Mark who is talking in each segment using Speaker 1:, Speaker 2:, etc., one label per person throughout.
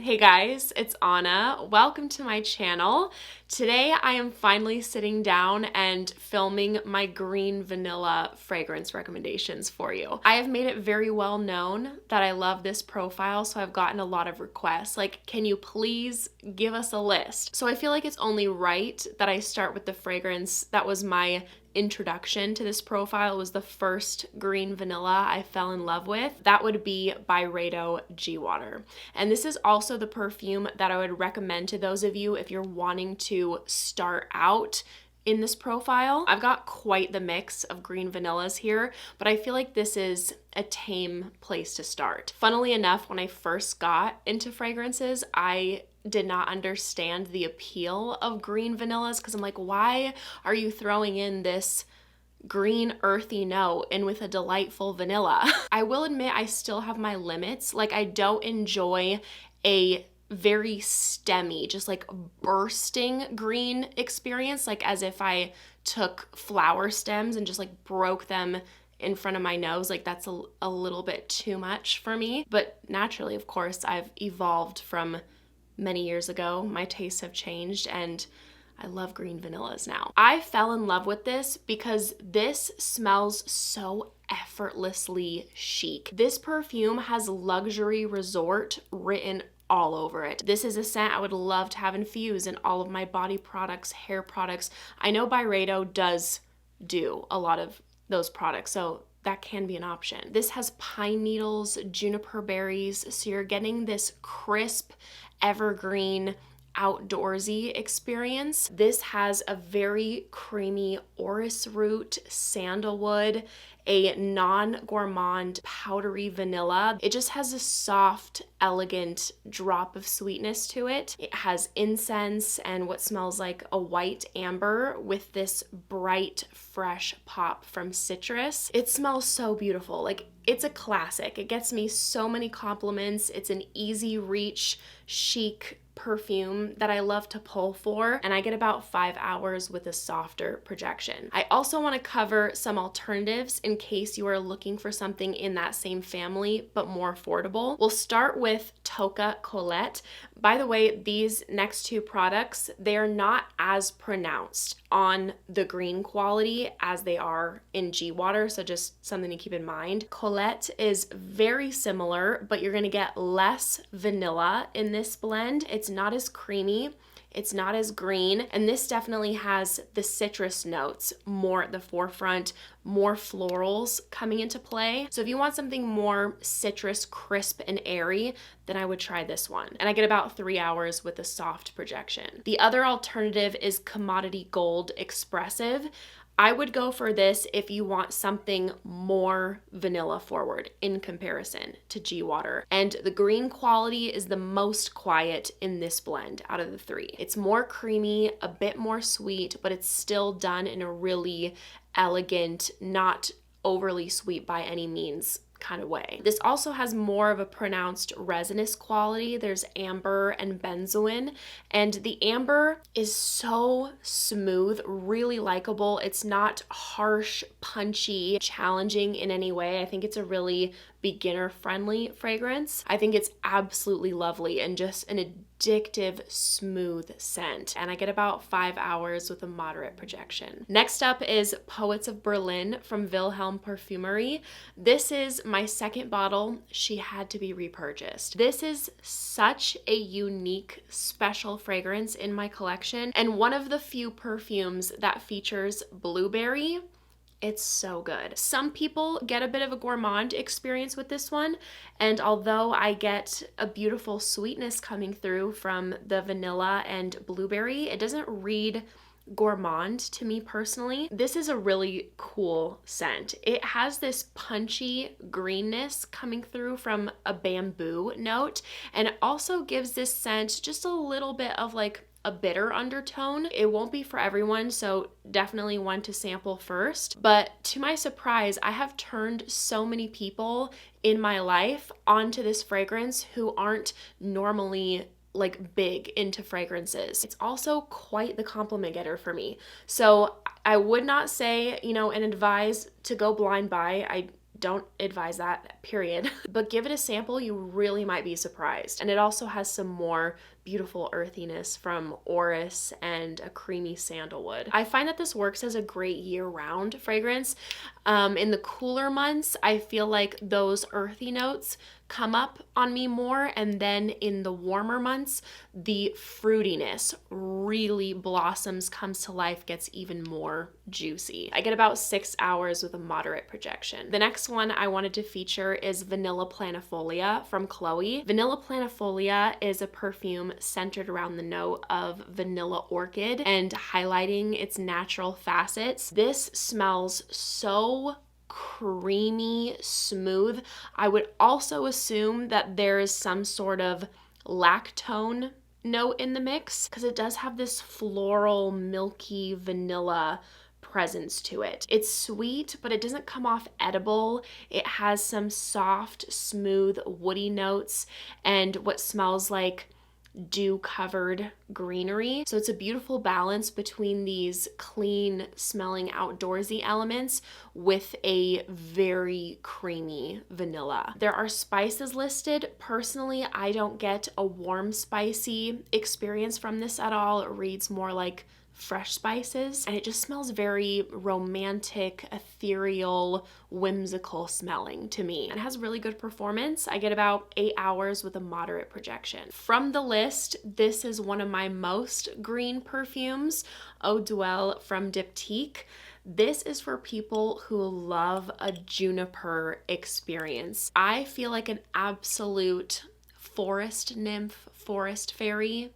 Speaker 1: Hey guys, it's Ah-nuh. Welcome to my channel. Today I am finally sitting down and filming my green vanilla fragrance recommendations for you. I have made it very well known that I love this profile, so I've gotten a lot of requests like, can you please give us a list? So I feel like it's only right that I start with the fragrance that was my introduction to this profile. Was the first green vanilla I fell in love with. That would be Byredo G Water. And this is also the perfume that I would recommend to those of you if you're wanting to start out in this profile. I've got quite the mix of green vanillas here, but I feel like this is a tame place to start. Funnily enough, when I first got into fragrances, I did not understand the appeal of green vanillas because I'm like, why are you throwing in this green earthy note and with a delightful vanilla? I will admit I still have my limits. Like, I don't enjoy a very stemmy, just like bursting green experience, like as if I took flower stems and just like broke them in front of my nose. Like, that's a little bit too much for me. But naturally, of course, I've evolved from many years ago. My tastes have changed and I love green vanillas now. I fell in love with this because this smells so effortlessly chic. This perfume has luxury resort written all over it. This is a scent I would love to have infused in all of my body products, hair products. I know Byredo does do a lot of those products, so that can be an option. This has pine needles, juniper berries, so you're getting this crisp, evergreen, outdoorsy experience. This has a very creamy orris root, sandalwood, a non-gourmand powdery vanilla. It just has a soft, elegant drop of sweetness to it. It has incense and what smells like a white amber with this bright, fresh pop from citrus. It smells so beautiful. Like, it's a classic. It gets me so many compliments. It's an easy reach, chic perfume that I love to pull for, and I get about 5 hours with a softer projection. I also want to cover some alternatives in case you are looking for something in that same family but more affordable. We'll start with Tocca Colette. By the way, these next two products, they are not as pronounced on the green quality as they are in G Water, so just something to keep in mind. Colette is very similar, but you're gonna get less vanilla in this blend. It's not as creamy, it's not as green, and this definitely has the citrus notes more at the forefront, more florals coming into play. So if you want something more citrus, crisp, and airy, then I would try this one. And I get about 3 hours with a soft projection. The other alternative is Commodity Gold Expressive. I would go for this if you want something more vanilla forward in comparison to G Water. And the green quality is the most quiet in this blend out of the three. It's more creamy, a bit more sweet, but it's still done in a really elegant, not overly sweet by any means kind of way. This also has more of a pronounced resinous quality. There's amber and benzoin, and the amber is so smooth, really likable. It's not harsh, punchy, challenging in any way. I think it's a really beginner-friendly fragrance. I think it's absolutely lovely and just an addictive, smooth scent. And I get about 5 hours with a moderate projection. Next up is Poets of Berlin from Wilhelm Parfümerie. This is my second bottle. She had to be repurchased. This is such a unique, special fragrance in my collection, and one of the few perfumes that features blueberry. It's so good. Some people get a bit of a gourmand experience with this one, and although I get a beautiful sweetness coming through from the vanilla and blueberry, it doesn't read gourmand to me personally. This is a really cool scent. It has this punchy greenness coming through from a bamboo note, and it also gives this scent just a little bit of like a bitter undertone. It won't be for everyone, so definitely one to sample first. But to my surprise, I have turned so many people in my life onto this fragrance who aren't normally like big into fragrances. It's also quite the compliment getter for me. So I would not say, and advise to go blind buy. I don't advise that, period. But give it a sample, you really might be surprised. And it also has some more beautiful earthiness from orris and a creamy sandalwood. I find that this works as a great year-round fragrance. In the cooler months, I feel like those earthy notes come up on me more, and then in the warmer months, the fruitiness really blossoms, comes to life, gets even more juicy. I get about 6 hours with a moderate projection. The next one I wanted to feature is Vanilla Planifolia from Chloe. Vanilla Planifolia is a perfume centered around the note of vanilla orchid and highlighting its natural facets. This smells so creamy, smooth. I would also assume that there is some sort of lactone note in the mix because it does have this floral, milky vanilla presence to it. It's sweet, but it doesn't come off edible. It has some soft, smooth, woody notes and what smells like dew-covered greenery. So it's a beautiful balance between these clean smelling outdoorsy elements with a very creamy vanilla. There are spices listed. Personally, I don't get a warm spicy experience from this at all. It reads more like fresh spices, and it just smells very romantic, ethereal, whimsical smelling to me. It has really good performance. I get about 8 hours with a moderate projection. From the list, this is one of my most green perfumes, Eau Duelle from Diptyque. This is for people who love a juniper experience. I feel like an absolute forest nymph, forest fairy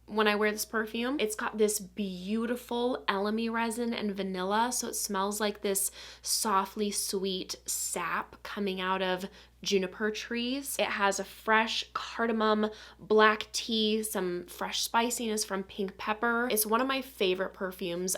Speaker 1: when I wear this perfume. It's got this beautiful elemi resin and vanilla, so it smells like this softly sweet sap coming out of juniper trees. It has a fresh cardamom, black tea, some fresh spiciness from pink pepper. It's one of my favorite perfumes.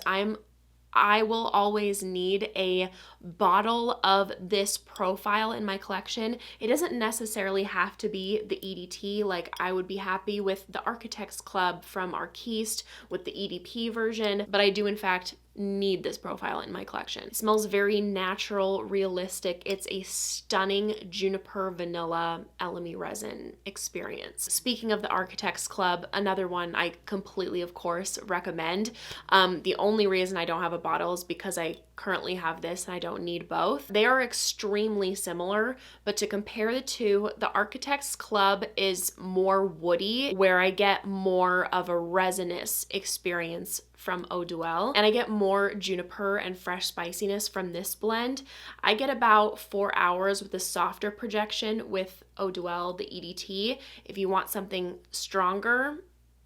Speaker 1: I will always need a bottle of this profile in my collection. It doesn't necessarily have to be the EDT. Like, I would be happy with the Architects Club from Arquiste with the EDP version, but I do in fact need this profile in my collection. It smells very natural, realistic. It's a stunning juniper vanilla elemi resin experience. Speaking of the Architects Club, another one I completely, of course, recommend. The only reason I don't have a bottle is because I currently have this and I don't need both. They are extremely similar, but to compare the two, the Architects Club is more woody, where I get more of a resinous experience from Eau Duelle, and I get more juniper and fresh spiciness from this blend. I get about 4 hours with a softer projection with Eau Duelle, the EDT. If you want something stronger,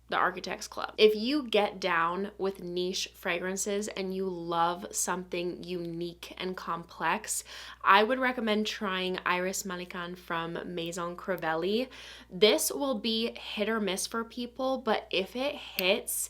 Speaker 1: the Architects Club. If you get down with niche fragrances and you love something unique and complex, I would recommend trying Iris Manican from Maison Crivelli. This will be hit or miss for people, but if it hits,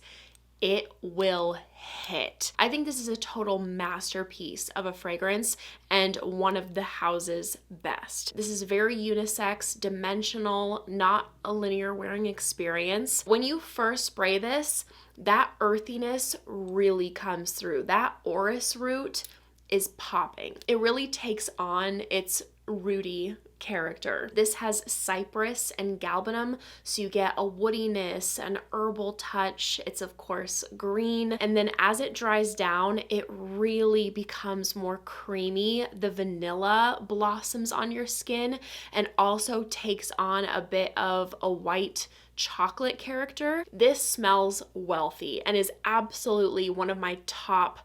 Speaker 1: it will hit. I think this is a total masterpiece of a fragrance and one of the house's best. This is very unisex, dimensional, not a linear wearing experience. When you first spray this, that earthiness really comes through. That orris root is popping. It really takes on its rooty character. This has cypress and galbanum, so you get a woodiness, an herbal touch. It's of course green, and then as it dries down, it really becomes more creamy. The vanilla blossoms on your skin and also takes on a bit of a white chocolate character. This smells wealthy and is absolutely one of my top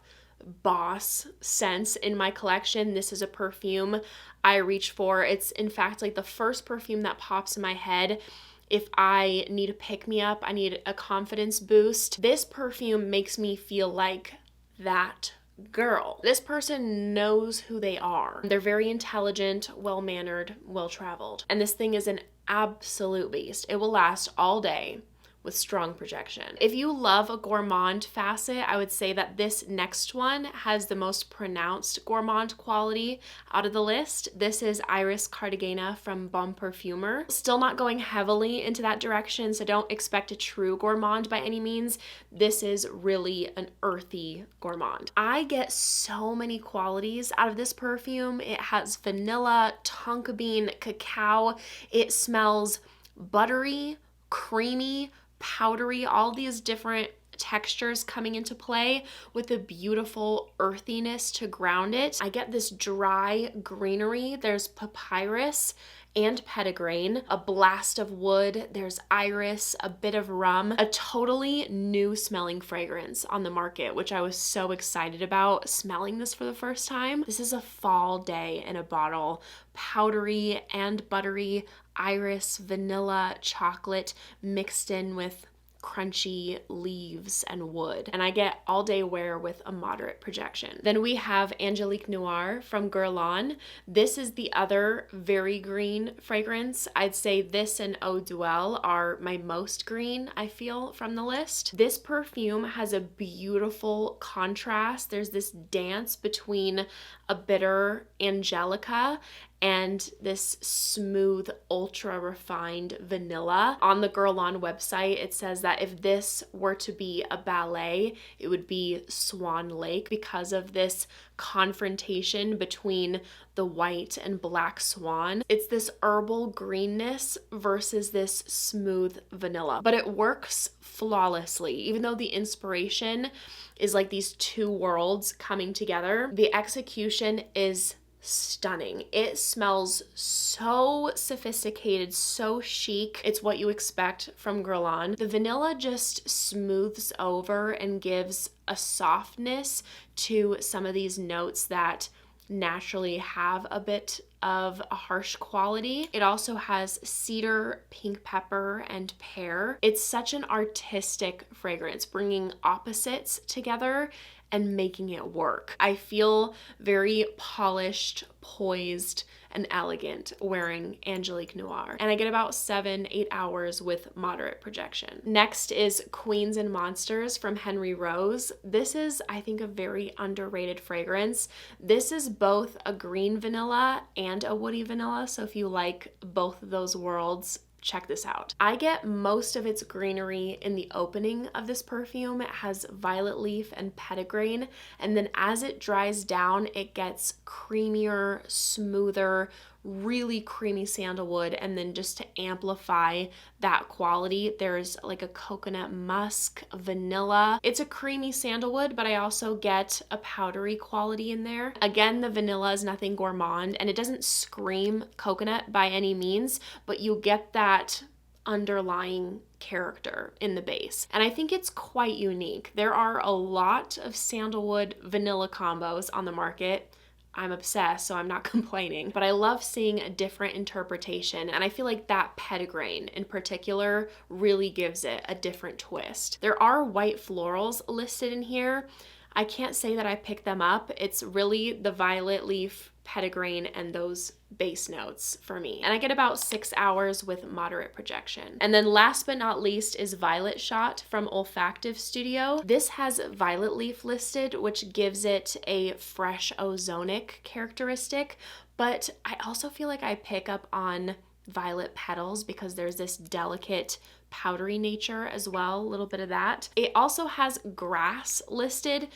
Speaker 1: boss scents in my collection. This is a perfume I reach for. It's in fact like the first perfume that pops in my head if I need a pick-me-up, I need a confidence boost. This perfume makes me feel like that girl. This person knows who they are. They're very intelligent, well-mannered, well-traveled. And this thing is an absolute beast. It will last all day with strong projection. If you love a gourmand facet, I would say that this next one has the most pronounced gourmand quality out of the list. This is Iris Cartagena from Bon Parfumeur. Still not going heavily into that direction, so don't expect a true gourmand by any means. This is really an earthy gourmand. I get so many qualities out of this perfume. It has vanilla, tonka bean, cacao. It smells buttery, creamy, powdery, all these different textures coming into play with a beautiful earthiness to ground it. I get this dry greenery. There's papyrus and petitgrain, a blast of wood, there's iris, a bit of rum, a totally new smelling fragrance on the market, which I was so excited about smelling this for the first time. This is a fall day in a bottle, powdery and buttery, iris, vanilla, chocolate mixed in with crunchy leaves and wood, and I get all day wear with a moderate projection. Then we have Angélique Noire from Guerlain. This is the other very green fragrance. I'd say this and Eau Duelle are my most green, I feel, from the list. This perfume has a beautiful contrast. There's this dance between a bitter Angelica and this smooth, ultra refined vanilla. On the Guerlain website, it says that if this were to be a ballet, it would be Swan Lake because of this confrontation between the white and black swan. It's this herbal greenness versus this smooth vanilla, but it works flawlessly. Even though the inspiration is like these two worlds coming together, the execution is stunning. It smells so sophisticated, so chic. It's what you expect from Guerlain. The vanilla just smooths over and gives a softness to some of these notes that naturally have a bit of a harsh quality. It also has cedar, pink pepper, and pear. It's such an artistic fragrance, bringing opposites together and making it work. I feel very polished, poised, and elegant wearing Angélique Noire. And I get about 7-8 hours with moderate projection. Next is Queens and Monsters from Henry Rose. This is, I think, a very underrated fragrance. This is both a green vanilla and a woody vanilla, so if you like both of those worlds, check this out. I get most of its greenery in the opening of this perfume. It has violet leaf and petitgrain, and then as it dries down, it gets creamier, smoother, really creamy sandalwood, and then just to amplify that quality, there's like a coconut musk, vanilla. It's a creamy sandalwood, but I also get a powdery quality in there. Again, the vanilla is nothing gourmand, and it doesn't scream coconut by any means, but you get that underlying character in the base. And I think it's quite unique. There are a lot of sandalwood vanilla combos on the market. I'm obsessed, so I'm not complaining, but I love seeing a different interpretation, and I feel like that petitgrain in particular really gives it a different twist. There are white florals listed in here. I can't say that I picked them up. It's really the violet leaf, petitgrain, and those base notes for me. And I get about 6 hours with moderate projection. And then last but not least is Violet Shot from Olfactive Studio. This has violet leaf listed, which gives it a fresh ozonic characteristic, but I also feel like I pick up on violet petals because there's this delicate powdery nature as well, a little bit of that. It also has grass listed.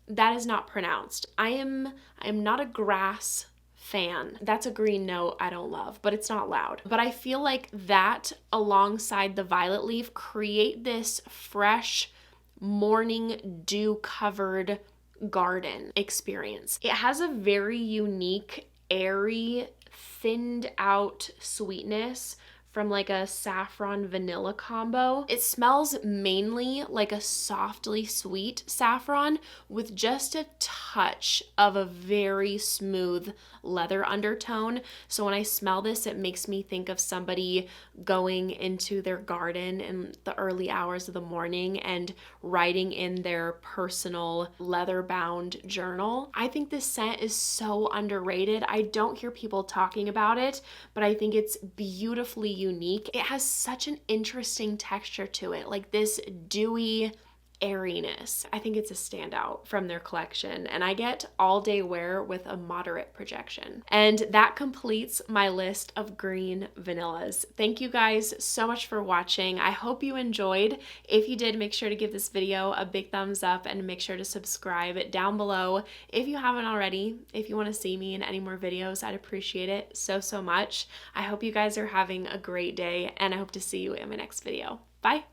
Speaker 1: That is not pronounced. I am not a grass fan. That's a green note I don't love, but it's not loud. But I feel like that alongside the violet leaf create this fresh morning dew covered garden experience. It has a very unique, airy, thinned out sweetness from like a saffron vanilla combo. It smells mainly like a softly sweet saffron with just a touch of a very smooth leather undertone. So when I smell this, it makes me think of somebody going into their garden in the early hours of the morning and writing in their personal leather-bound journal. I think this scent is so underrated. I don't hear people talking about it, but I think it's beautifully unique. It has such an interesting texture to it, like this dewy airiness. I think it's a standout from their collection, and I get all day wear with a moderate projection. And that completes my list of green vanillas. Thank you guys so much for watching. I hope you enjoyed. If you did, make sure to give this video a big thumbs up and make sure to subscribe down below if you haven't already. If you want to see me in any more videos, I'd appreciate it so, so much. I hope you guys are having a great day, and I hope to see you in my next video. Bye!